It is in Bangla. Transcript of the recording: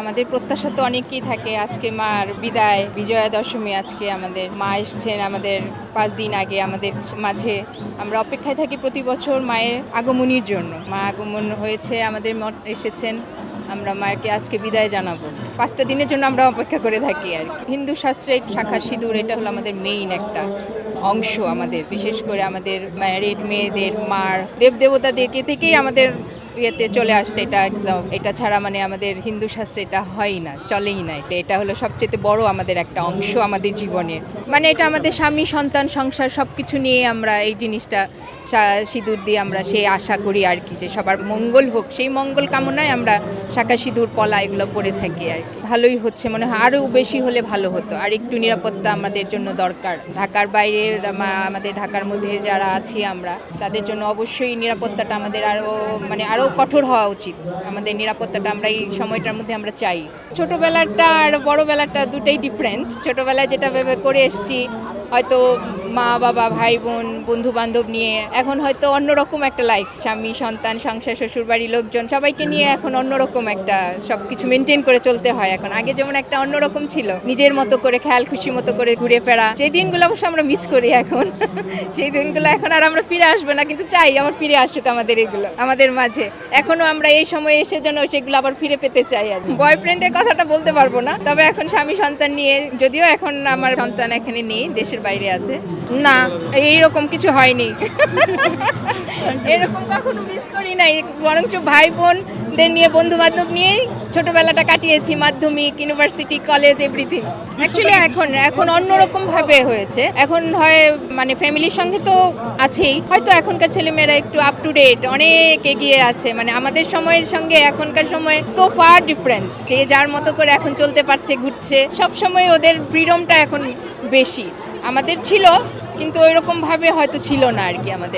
আমাদের প্রত্যাশা তো অনেকই থাকে। আজকে মার বিদায়, বিজয়া দশমী। আজকে আমাদের মা এসছেন আমাদের 5 দিন আগে আমাদের মাঝে। আমরা অপেক্ষায় থাকি প্রতি বছর মায়ের আগমনীর জন্য। মা আগমন হয়েছে, আমাদের এসেছেন। আমরা মাকে আজকে বিদায় জানাবো। 5টা দিনের জন্য আমরা অপেক্ষা করে থাকি আর কি। হিন্দু শাস্ত্রে শাঁখা সিঁদুর এটা হলো আমাদের মেইন একটা অংশ আমাদের, বিশেষ করে আমাদের ম্যারিড মেয়েদের মার দেবদেবতাদেরকে থেকেই আমাদের ইয়েতে চলে আসছে। এটা একদম, এটা ছাড়া মানে আমাদের হিন্দু শাস্ত্রে এটা হয়ই না, চলেই না। এটা হলো সবচেয়ে বড় আমাদের একটা অংশ আমাদের জীবনের। মানে এটা আমাদের স্বামী সন্তান সংসার সব কিছু নিয়ে আমরা এই জিনিসটা সিঁদুর দিয়ে আমরা সেই আশা করি আর কি, যে সবার মঙ্গল হোক, সেই মঙ্গল কামনায় আমরা শাঁখা সিঁদুর পলা এগুলো পরে থাকি আর কি। ভালোই হচ্ছে, মনে হয় আরও বেশি হলে ভালো হতো। আর একটু নিরাপত্তা আমাদের জন্য দরকার। ঢাকার বাইরে আমাদের ঢাকার মধ্যে যারা আছি আমরা, তাদের জন্য অবশ্যই নিরাপত্তাটা আমাদের আরও কঠোর হওয়া উচিত। আমাদের নিরাপত্তাটা আমরা এই সময়টার মধ্যে আমরা চাই। ছোটোবেলাটা আর বড়োবেলাটা দুটোই ডিফারেন্ট। ছোটোবেলায় যেটা ভেবে করে এসেছি, হয়তো মা বাবা ভাই বোন বন্ধু বান্ধব নিয়ে, এখন হয়তো অন্যরকম একটা লাইফ। স্বামী সন্তান সংসার শ্বশুরবাড়ির লোকজন সবাইকে নিয়ে এখন অন্যরকম একটা সব কিছু মেনটেন করে চলতে হয় এখন। আগে যেমন একটা অন্যরকম ছিল, নিজের মতো করে খেয়াল খুশি মতো করে ঘুরে ফেরা, সেই দিনগুলো অবশ্য আমরা মিস করি এখন। সেই দিনগুলো এখন আর আমরা ফিরে আসবো না, কিন্তু চাই আবার ফিরে আসুক আমাদের এগুলো আমাদের মাঝে। এখনো আমরা এই সময় এসে যেন সেগুলো আবার ফিরে পেতে চাই আর বয়ফ্রেন্ডের কথাটা বলতে পারবো না, তবে এখন স্বামী সন্তান নিয়ে, যদিও এখন আমার সন্তান এখানে নেই, দেশের বাইরে আছে। না, এইরকম কিছু হয়নি। এরকম কখনো মিস করি নাই, বরঞ্চ ভাই বোনদের নিয়ে বন্ধু বান্ধব নিয়েই ছোটবেলাটা কাটিয়েছি। মাধ্যমিক, ইউনিভার্সিটি, কলেজ, এভরিথিং। অ্যাকচুয়ালি এখন অন্যরকম ভাবে হয়েছে। এখন হয় মানে ফ্যামিলির সঙ্গে তো আছেই, হয়তো এখনকার ছেলেমেয়েরা একটু আপ টু ডেট, অনেক এগিয়ে আছে। মানে আমাদের সময়ের সঙ্গে এখনকার সময় সো ফার ডিফারেন্স। যে যার মতো করে এখন চলতে পারছে, ঘুরছে, সব সময় ওদের ফ্রিডমটা এখন বেশি। আমাদের ছিল, কিন্তু ওইরকম ভাবে হয়তো ছিল না আর কি আমাদের